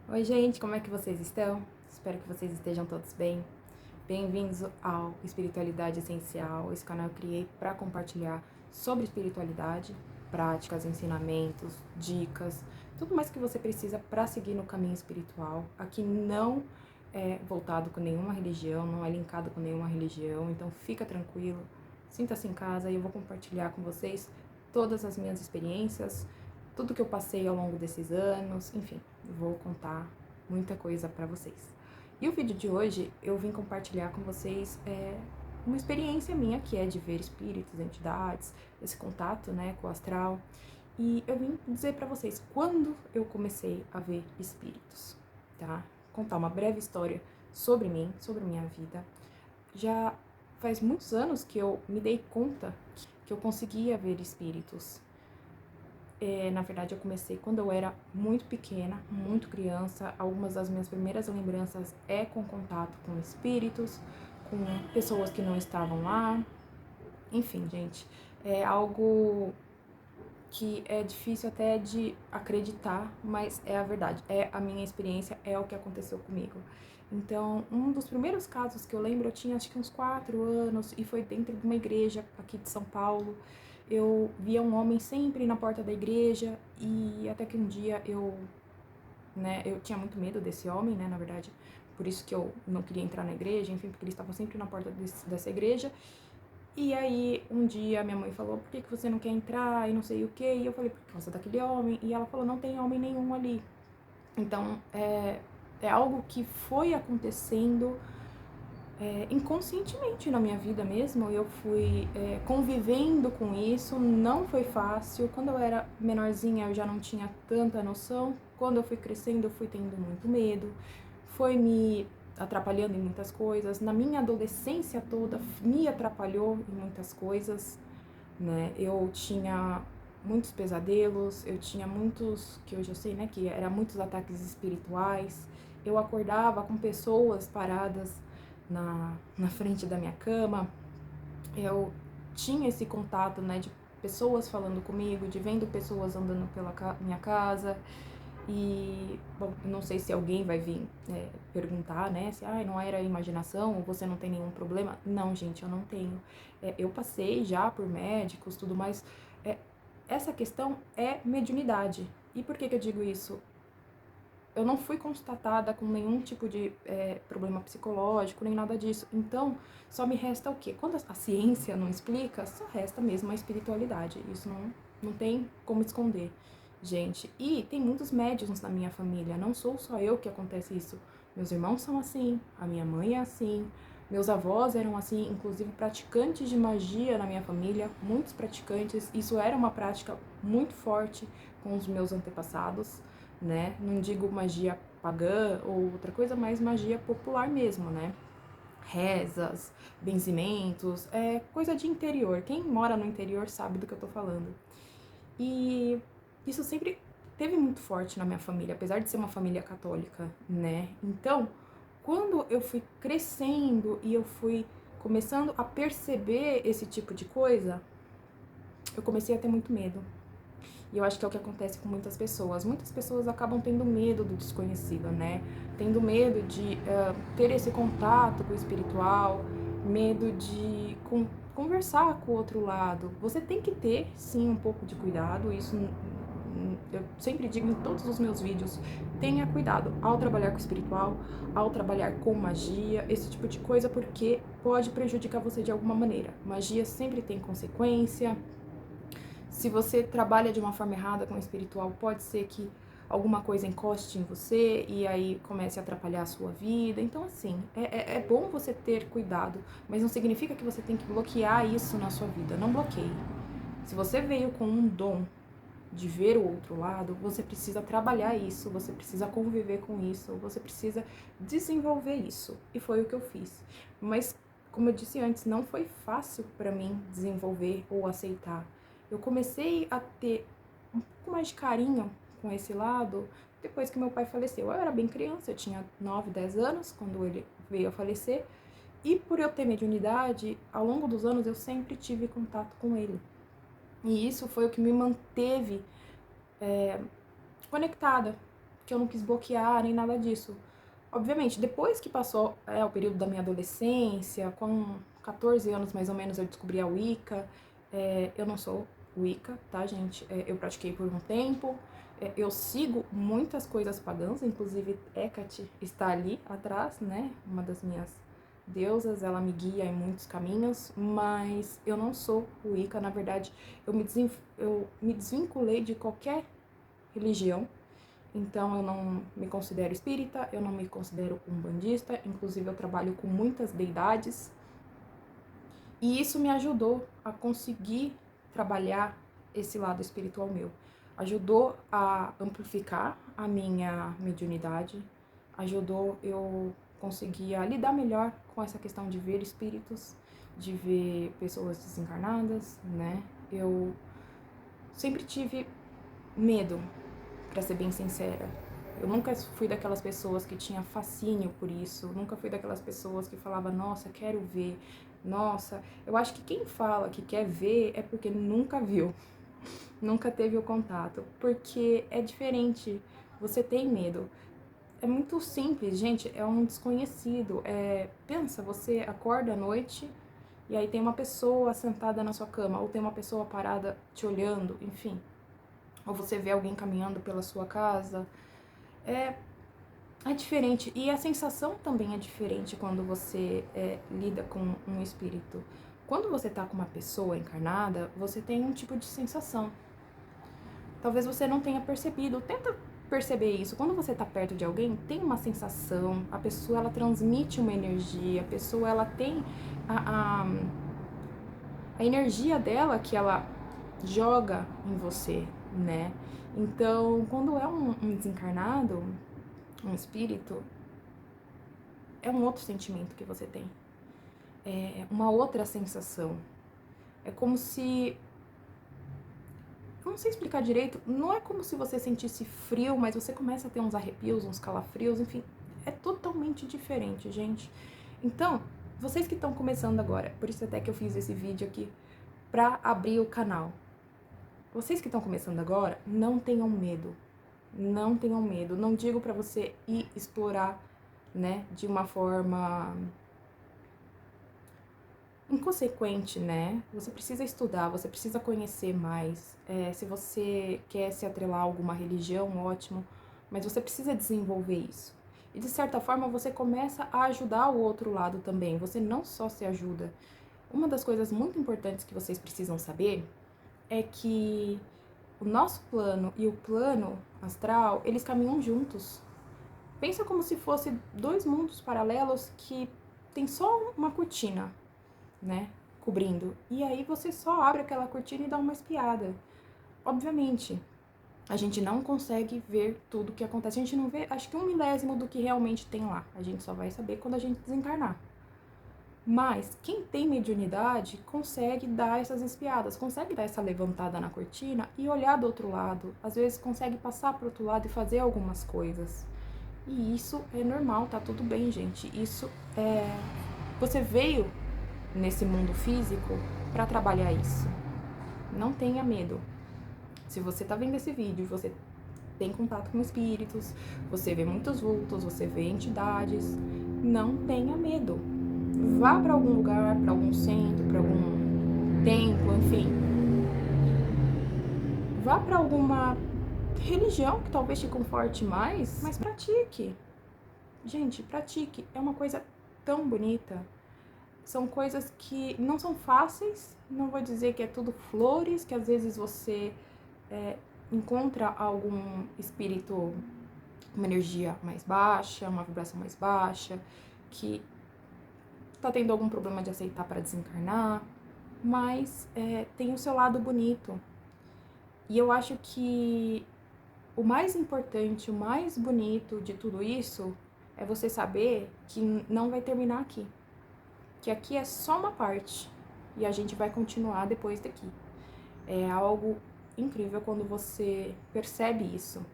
Oi, gente, como é que vocês estão? Espero que vocês estejam todos bem. Bem-vindos ao Espiritualidade Essencial. Esse canal eu criei para compartilhar sobre espiritualidade, práticas, ensinamentos, dicas, tudo mais que você precisa para seguir no caminho espiritual. Aqui não é voltado com nenhuma religião, não é linkado com nenhuma religião, então fica tranquilo, sinta-se em casa e eu vou compartilhar com vocês todas as minhas experiências, tudo que eu passei ao longo desses anos, enfim, vou contar muita coisa para vocês. E o vídeo de hoje eu vim compartilhar com vocês uma experiência minha que é de ver espíritos, entidades, esse contato, né, com o astral. E eu vim dizer para vocês quando eu comecei a ver espíritos, tá? Contar uma breve história sobre mim, sobre minha vida. Já faz muitos anos que eu me dei conta que eu conseguia ver espíritos. Na verdade, eu comecei quando eu era muito pequena, muito criança. Algumas das minhas primeiras lembranças é com contato com espíritos, com pessoas que não estavam lá. Enfim, gente, é algo que é difícil até de acreditar, mas é a verdade. É a minha experiência, é o que aconteceu comigo. Então, um dos primeiros casos que eu lembro, eu tinha acho que uns 4 anos e foi dentro de uma igreja aqui de São Paulo. Eu via um homem sempre na porta da igreja e até que um dia eu tinha muito medo desse homem, né, na verdade, por isso que eu não queria entrar na igreja, enfim, porque ele estava sempre na porta dessa igreja. E aí, um dia minha mãe falou, por que você não quer entrar e não sei o quê? E eu falei, por causa daquele homem. E ela falou, não tem homem nenhum ali. Então, é algo que foi acontecendo inconscientemente na minha vida mesmo. Eu fui convivendo com isso, não foi fácil. Quando eu era menorzinha, eu já não tinha tanta noção. Quando eu fui crescendo, eu fui tendo muito medo. Foi me atrapalhando em muitas coisas. Na minha adolescência toda, me atrapalhou em muitas coisas, né? Eu tinha muitos pesadelos, eu tinha muitos, que hoje eu sei, né, que eram muitos ataques espirituais. Eu acordava com pessoas paradas na frente da minha cama. Eu tinha esse contato, né, de pessoas falando comigo, de vendo pessoas andando pela minha casa. E, bom, não sei se alguém vai vir perguntar, né, se não era imaginação ou você não tem nenhum problema. Não, gente, eu não tenho. Eu passei já por médicos, tudo mais. É, essa questão é mediunidade. E por que eu digo isso? Eu não fui constatada com nenhum tipo de problema psicológico, nem nada disso. Então, só me resta o quê? Quando a ciência não explica, só resta mesmo a espiritualidade. Isso não tem como esconder, gente. E tem muitos médiums na minha família. Não sou só eu que acontece isso. Meus irmãos são assim, a minha mãe é assim, meus avós eram assim, inclusive praticantes de magia na minha família, muitos praticantes. Isso era uma prática muito forte com os meus antepassados, né? Não digo magia pagã ou outra coisa, mas magia popular mesmo, né? Rezas, benzimentos, coisa de interior. Quem mora no interior sabe do que eu tô falando. E isso sempre teve muito forte na minha família, apesar de ser uma família católica, né? Então, quando eu fui crescendo e eu fui começando a perceber esse tipo de coisa, eu comecei a ter muito medo. E eu acho que é o que acontece com muitas pessoas. Muitas pessoas acabam tendo medo do desconhecido, né? Tendo medo de ter esse contato com o espiritual, medo de conversar com o outro lado. Você tem que ter, sim, um pouco de cuidado. Isso eu sempre digo em todos os meus vídeos. Tenha cuidado ao trabalhar com o espiritual, ao trabalhar com magia, esse tipo de coisa, porque pode prejudicar você de alguma maneira. Magia sempre tem consequência. Se você trabalha de uma forma errada com o espiritual, pode ser que alguma coisa encoste em você e aí comece a atrapalhar a sua vida. Então, assim, é bom você ter cuidado, mas não significa que você tem que bloquear isso na sua vida. Não bloqueie. Se você veio com um dom de ver o outro lado, você precisa trabalhar isso, você precisa conviver com isso, você precisa desenvolver isso. E foi o que eu fiz. Mas, como eu disse antes, não foi fácil para mim desenvolver ou aceitar. Eu comecei a ter um pouco mais de carinho com esse lado depois que meu pai faleceu. Eu era bem criança, eu tinha 9, 10 anos quando ele veio a falecer. E por eu ter mediunidade, ao longo dos anos eu sempre tive contato com ele. E isso foi o que me manteve conectada que eu não quis bloquear, nem nada disso. Obviamente, depois que passou o período da minha adolescência, com 14 anos mais ou menos eu descobri a Wicca. Eu não sou Wicca, tá, gente? Eu pratiquei por um tempo. Eu sigo muitas coisas pagãs, inclusive Hecate está ali atrás, né? Uma das minhas deusas, ela me guia em muitos caminhos, mas eu não sou Wicca. Na verdade, eu me desvinculei de qualquer religião. Então, eu não me considero espírita, eu não me considero umbandista, inclusive eu trabalho com muitas deidades. E isso me ajudou a conseguir trabalhar esse lado espiritual meu. Ajudou a amplificar a minha mediunidade, ajudou eu conseguir a lidar melhor com essa questão de ver espíritos, de ver pessoas desencarnadas, né? Eu sempre tive medo, pra ser bem sincera. Eu nunca fui daquelas pessoas que tinha fascínio por isso, nunca fui daquelas pessoas que falava, nossa, quero ver, nossa. Eu acho que quem fala que quer ver é porque nunca viu, nunca teve o contato, porque é diferente, você tem medo. É muito simples, gente, é um desconhecido. Pensa, você acorda à noite e aí tem uma pessoa sentada na sua cama, ou tem uma pessoa parada te olhando, enfim. Ou você vê alguém caminhando pela sua casa. É diferente. E a sensação também é diferente quando você lida com um espírito. Quando você tá com uma pessoa encarnada, você tem um tipo de sensação. Talvez você não tenha percebido. Tenta perceber isso. Quando você tá perto de alguém, tem uma sensação. A pessoa, ela transmite uma energia. A pessoa, ela tem a energia dela que ela joga em você, né? Então, quando é um desencarnado, um espírito, é um outro sentimento que você tem. É uma outra sensação. É como se... Eu não sei explicar direito. Não é como se você sentisse frio, mas você começa a ter uns arrepios, uns calafrios, enfim. É totalmente diferente, gente. Então, vocês que estão começando agora, por isso até que eu fiz esse vídeo aqui, pra abrir o canal. Vocês que estão começando agora, não tenham medo. Não tenham medo. Não digo pra você ir explorar, né, de uma forma inconsequente, né? Você precisa estudar, você precisa conhecer mais. Se você quer se atrelar a alguma religião, ótimo, mas você precisa desenvolver isso. E de certa forma você começa a ajudar o outro lado também. Você não só se ajuda. Uma das coisas muito importantes que vocês precisam saber é que o nosso plano e o plano astral, eles caminham juntos. Pensa como se fossem dois mundos paralelos que tem só uma cortina, né, cobrindo. E aí você só abre aquela cortina e dá uma espiada. Obviamente, a gente não consegue ver tudo o que acontece. A gente não vê, acho que 1/1000 do que realmente tem lá. A gente só vai saber quando a gente desencarnar. Mas quem tem mediunidade consegue dar essas espiadas, consegue dar essa levantada na cortina e olhar do outro lado. Às vezes consegue passar pro outro lado e fazer algumas coisas. E isso é normal, tá tudo bem, gente. Isso é... Você veio nesse mundo físico para trabalhar isso. Não tenha medo. Se você tá vendo esse vídeo, você tem contato com espíritos, você vê muitos vultos, você vê entidades, não tenha medo. Vá para algum lugar, para algum centro, para algum templo, enfim. Vá para alguma religião que talvez te conforte mais, mas pratique. Gente, pratique. É uma coisa tão bonita. São coisas que não são fáceis, não vou dizer que é tudo flores, que às vezes você encontra algum espírito, uma energia mais baixa, uma vibração mais baixa, que tá tendo algum problema de aceitar para desencarnar, mas tem o seu lado bonito. E eu acho que o mais importante, o mais bonito de tudo isso é você saber que não vai terminar aqui. Que aqui é só uma parte e a gente vai continuar depois daqui. É algo incrível quando você percebe isso.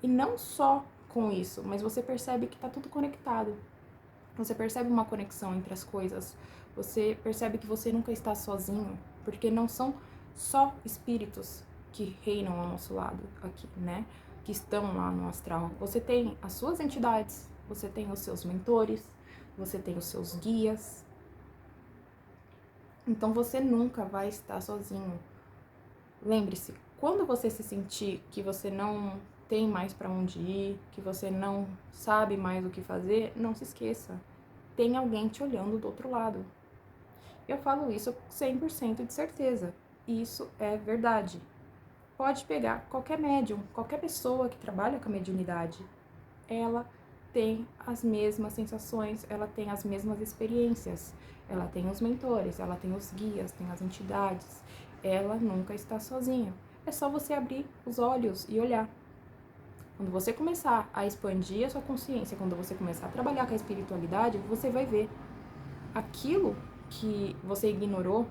E não só com isso, mas você percebe que tá tudo conectado. Você percebe uma conexão entre as coisas. Você percebe que você nunca está sozinho, porque não são só espíritos que reinam ao nosso lado aqui, né? que estão lá no astral. Você tem as suas entidades, você tem os seus mentores, você tem os seus guias. Então você nunca vai estar sozinho. Lembre-se, quando você se sentir que você não tem mais para onde ir, que você não sabe mais o que fazer, não se esqueça. Tem alguém te olhando do outro lado. Eu falo isso 100% de certeza. Isso é verdade. Pode pegar qualquer médium, qualquer pessoa que trabalha com a mediunidade. Ela tem as mesmas sensações, ela tem as mesmas experiências. Ela tem os mentores, ela tem os guias, tem as entidades. Ela nunca está sozinha. É só você abrir os olhos e olhar. Quando você começar a expandir a sua consciência, quando você começar a trabalhar com a espiritualidade, você vai ver aquilo que você ignorou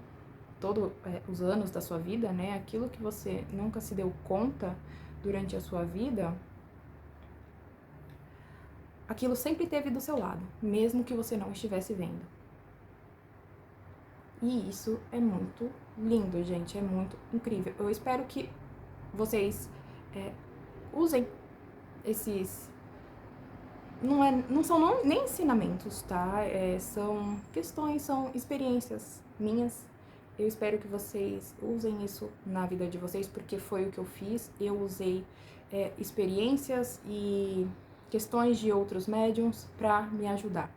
todos os anos da sua vida, né? Aquilo que você nunca se deu conta durante a sua vida, aquilo sempre esteve do seu lado, mesmo que você não estivesse vendo. E isso é muito lindo, gente, é muito incrível. Eu espero que vocês usem esses... Não são nem ensinamentos, tá? São questões, são experiências minhas. Eu espero que vocês usem isso na vida de vocês, porque foi o que eu fiz. Eu usei experiências e questões de outros médiums para me ajudar,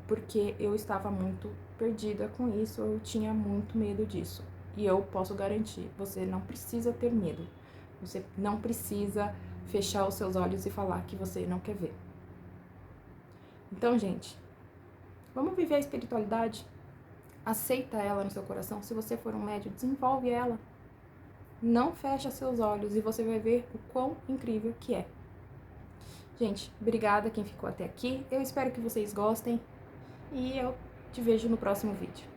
porque eu estava muito perdida com isso, eu tinha muito medo disso. E eu posso garantir, você não precisa ter medo. Você não precisa fechar os seus olhos e falar que você não quer ver. Então, gente, vamos viver a espiritualidade. Aceita ela no seu coração. Se você for um médium, desenvolve ela. Não fecha seus olhos e você vai ver o quão incrível que é. Gente, obrigada quem ficou até aqui. Eu espero que vocês gostem e eu te vejo no próximo vídeo.